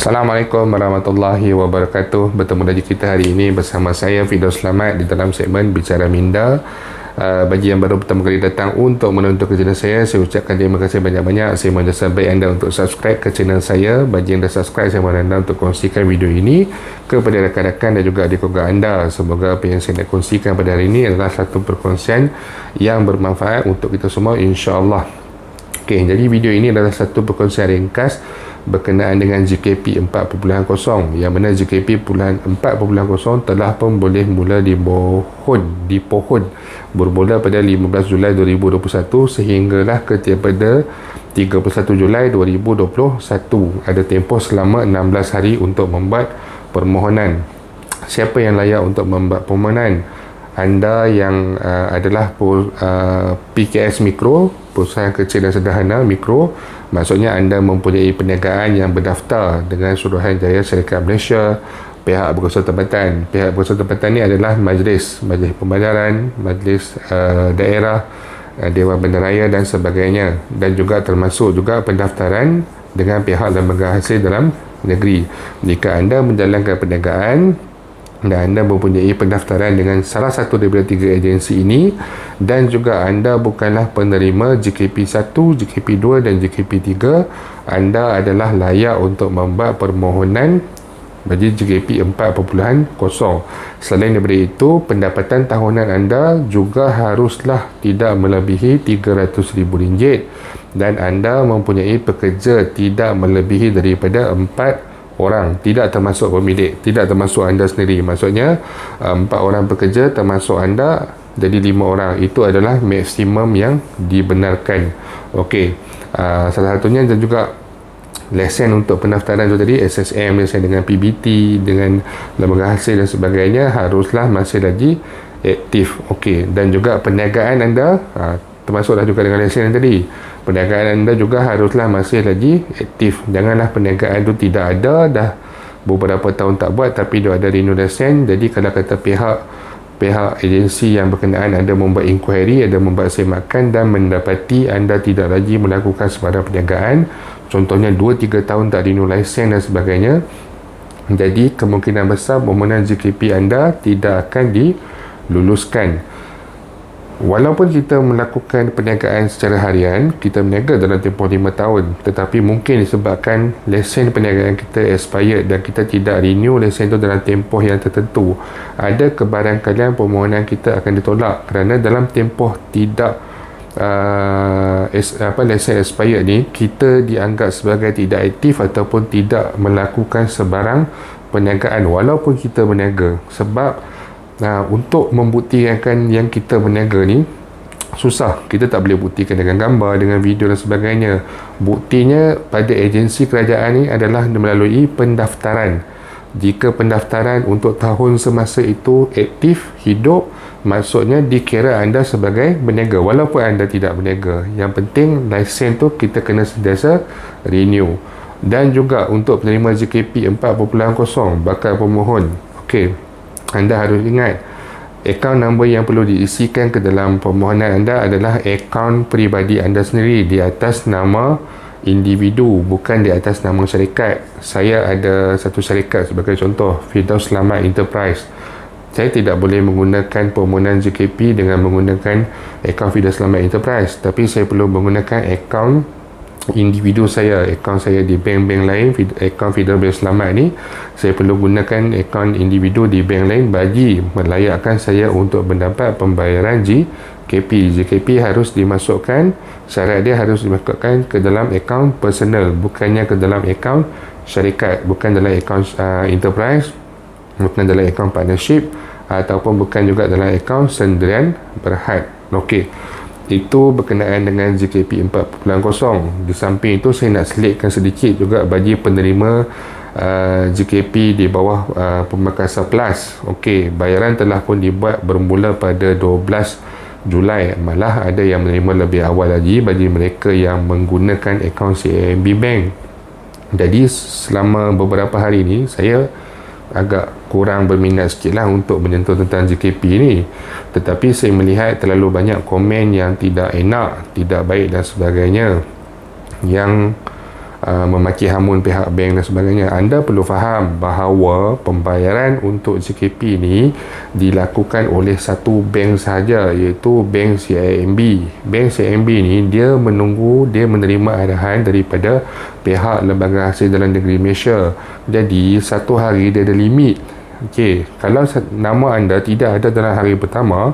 Assalamualaikum warahmatullahi wabarakatuh. Bertemu lagi kita hari ini bersama saya Firdaus Selamat di dalam segmen Bicara Minda. Bagi yang baru pertama kali datang untuk menonton ke channel saya ucapkan terima kasih banyak-banyak. Saya mohon jasa baik anda untuk subscribe ke channel saya. Bagi yang dah subscribe, saya mohon anda untuk kongsikan video ini kepada rakan-rakan dan juga adik keluarga anda. Semoga apa yang saya nak kongsikan pada hari ini adalah satu perkongsian yang bermanfaat untuk kita semua, insya-Allah. Okey, jadi video ini adalah satu perkongsian ringkas berkenaan dengan JKP 4.0, yang mana JKP 4.0 telah pun boleh mula dipohon bermula pada 15 Julai 2021 sehinggalah kepada 31 Julai 2021. Ada tempoh selama 16 hari untuk membuat permohonan. Siapa yang layak untuk membuat permohonan? Anda yang adalah PKS Mikro, perusahaan kecil dan sederhana mikro, maksudnya anda mempunyai perniagaan yang berdaftar dengan Suruhanjaya Syarikat Malaysia, pihak berkuasa tempatan. Pihak berkuasa tempatan ini adalah majlis pembayaran, majlis daerah, Dewan Bandaraya dan sebagainya, dan juga termasuk juga pendaftaran dengan pihak lembaga hasil dalam negeri. Jika anda menjalankan perniagaan dan anda mempunyai pendaftaran dengan salah satu daripada tiga agensi ini, dan juga anda bukanlah penerima JKP 1, JKP 2 dan JKP 3, anda adalah layak untuk membuat permohonan bagi JKP 4.0. Selain daripada itu, pendapatan tahunan anda juga haruslah tidak melebihi RM300,000 dan anda mempunyai pekerja tidak melebihi daripada 4 orang, tidak termasuk pemilik, tidak termasuk anda sendiri. Maksudnya 4 orang pekerja termasuk anda, jadi 5 orang. Itu adalah maksimum yang dibenarkan. Okey, salah satunya dan juga lesen untuk pendaftaran tu tadi, SSM, lesen dengan PBT, dengan lembaga hasil dan sebagainya, haruslah masih lagi aktif. Okey, dan juga perniagaan anda termasuklah juga dengan lesen yang tadi. Perniagaan anda juga haruslah masih lagi aktif. Janganlah perniagaan tu tidak ada, dah beberapa tahun tak buat tapi dia ada renew lesen. Jadi kalau kata pihak agensi yang berkenaan ada membuat inquiry, ada membuat semakan dan mendapati anda tidak lagi melakukan sebarang perniagaan, contohnya 2-3 tahun tak renew lesen dan sebagainya, jadi kemungkinan besar permohonan JKP anda tidak akan diluluskan. Walaupun kita melakukan perniagaan secara harian, kita berniaga dalam tempoh 5 tahun, tetapi mungkin disebabkan lesen perniagaan kita expired dan kita tidak renew lesen itu dalam tempoh yang tertentu, ada kebarangkalian permohonan kita akan ditolak kerana dalam tempoh tidak lesen expired ni, kita dianggap sebagai tidak aktif ataupun tidak melakukan sebarang perniagaan walaupun kita berniaga. Sebab untuk membuktikan yang kita berniaga ni susah. Kita tak boleh buktikan dengan gambar, dengan video dan sebagainya. Buktinya pada agensi kerajaan ni adalah melalui pendaftaran. Jika pendaftaran untuk tahun semasa itu aktif, hidup, maksudnya dikira anda sebagai berniaga walaupun anda tidak berniaga. Yang penting lesen tu kita kena sentiasa renew. Dan juga untuk penerima JKP 4.0 bakal pemohon, okey, anda harus ingat, akaun nombor yang perlu diisikan ke dalam permohonan anda adalah akaun peribadi anda sendiri di atas nama individu, bukan di atas nama syarikat. Saya ada satu syarikat sebagai contoh, Firdaus Selamat Enterprise. Saya tidak boleh menggunakan permohonan JKP dengan menggunakan akaun Firdaus Selamat Enterprise, tapi saya perlu menggunakan akaun individu saya, akaun saya di bank-bank lain. Akaun Firdaus Selamat ni saya perlu gunakan akaun individu di bank lain bagi melayakkan saya untuk mendapat pembayaran JKP. JKP harus dimasukkan, syarat dia harus dimasukkan ke dalam akaun personal, bukannya ke dalam akaun syarikat, bukan dalam akaun enterprise, bukan dalam akaun partnership, ataupun bukan juga dalam akaun sendirian berhad. Okey, itu berkenaan dengan JKP 4.0. Di samping itu saya nak selitkan sedikit juga bagi penerima JKP di bawah Pemekasan Plus. Okey, bayaran telah pun dibuat bermula pada 12 Julai. Malah ada yang menerima lebih awal lagi bagi mereka yang menggunakan akaun CIMB Bank. Jadi selama beberapa hari ni saya agak kurang berminat sikit lah untuk menyentuh tentang JKP ni, tetapi saya melihat terlalu banyak komen yang tidak enak, tidak baik dan sebagainya, yang memaki hamun pihak bank dan sebagainya. Anda perlu faham bahawa pembayaran untuk JKP ni dilakukan oleh satu bank sahaja, iaitu Bank CIMB. Bank CIMB ni dia menerima arahan daripada pihak Lembaga Hasil Dalam Negeri Malaysia. Jadi satu hari dia ada limit. Okey, kalau nama anda tidak ada dalam hari pertama,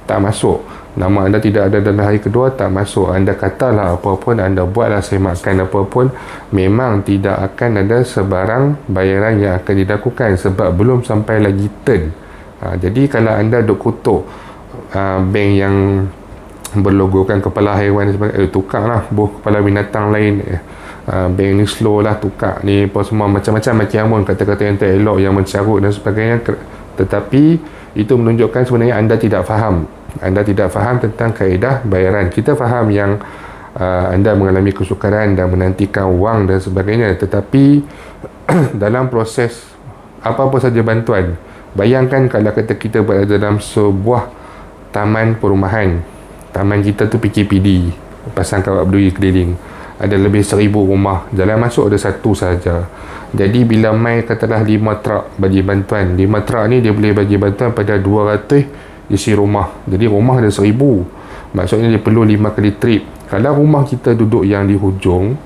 tak masuk. Nama anda tidak ada dalam hari kedua, tak masuk. Anda katalah apa pun, anda buatlah semakan apa pun, memang tidak akan ada sebarang bayaran yang akan dilakukan sebab belum sampai lagi turn. Jadi kalau anda duk kutuk bank yang berlogokan kepala haiwan sebagainya, tukarlah buh kepala binatang lain. Bank ni slow lah, tukar ni apa semua, macam-macam maki hamun, kata-kata yang tak elok, yang mencarut dan sebagainya. Tetapi itu menunjukkan sebenarnya anda tidak faham. Anda tidak faham tentang kaedah bayaran. Kita faham yang anda mengalami kesukaran dan menantikan wang dan sebagainya, tetapi dalam proses apa-apa saja bantuan, bayangkan kalau kata kita berada dalam sebuah taman perumahan. Taman kita tu PKPD, pasang kawat berduri keliling, ada lebih 1000 rumah, jalan masuk ada satu saja. Jadi bila mai katalah 5 truk bagi bantuan, 5 truk ni dia boleh bagi bantuan pada 200 isi rumah. Jadi rumah ada 1000, maksudnya dia perlu 5 kali trip. Kalau rumah kita duduk yang di hujung,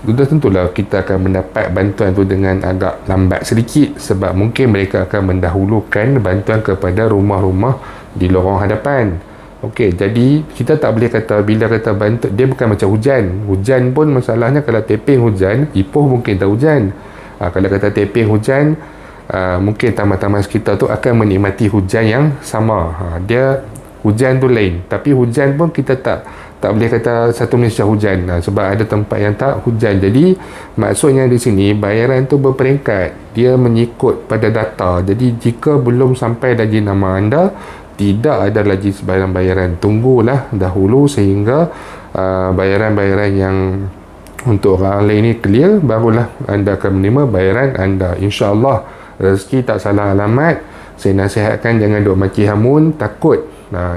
sudah tentulah kita akan mendapat bantuan tu dengan agak lambat sedikit, sebab mungkin mereka akan mendahulukan bantuan kepada rumah-rumah di lorong hadapan. Okey, jadi kita tak boleh kata bila kata bantuan, dia bukan macam hujan. Hujan pun masalahnya kalau taping hujan, Ipoh mungkin tak hujan. Kalau kata taping hujan, mungkin taman-taman sekitar tu akan menikmati hujan yang sama. Dia hujan tu lain, tapi hujan pun kita tak boleh kata satu Malaysia hujan, sebab ada tempat yang tak hujan. Jadi maksudnya di sini bayaran tu berperingkat, dia mengikut pada data. Jadi jika belum sampai lagi nama anda, tidak ada lagi sebarang bayaran. Tunggulah dahulu sehingga bayaran-bayaran yang untuk orang lain ni clear, barulah anda akan menerima bayaran anda. InsyaAllah rezeki tak salah alamat. Saya nasihatkan jangan duk maki hamun, takut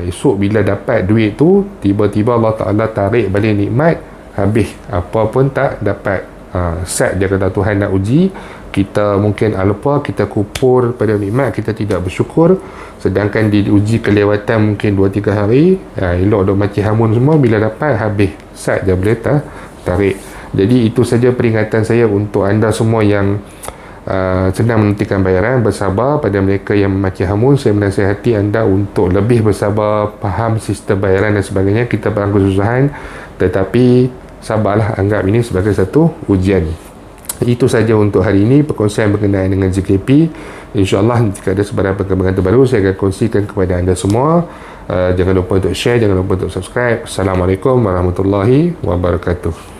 esok bila dapat duit tu, tiba-tiba Allah Ta'ala tarik balik nikmat, habis apa pun tak dapat. Set dia kata Tuhan nak uji kita, mungkin lupa, kita kupur pada nikmat, kita tidak bersyukur, sedangkan diuji kelewatan mungkin 2-3 hari, elok duk maki hamun semua, bila dapat habis set dia boleh tarik. Jadi itu saja peringatan saya untuk anda semua yang sedang menantikan bayaran. Bersabar. Pada mereka yang memaki hamun, saya menasihati anda untuk lebih bersabar, faham sistem bayaran dan sebagainya. Kita berangkat kesusahan, tetapi sabarlah, anggap ini sebagai satu ujian. Itu saja untuk hari ini perkongsian berkenaan dengan JKP. InsyaAllah jika ada sebarang perkembangan terbaru, saya akan kongsikan kepada anda semua. Jangan lupa untuk share, jangan lupa untuk subscribe. Assalamualaikum warahmatullahi wabarakatuh.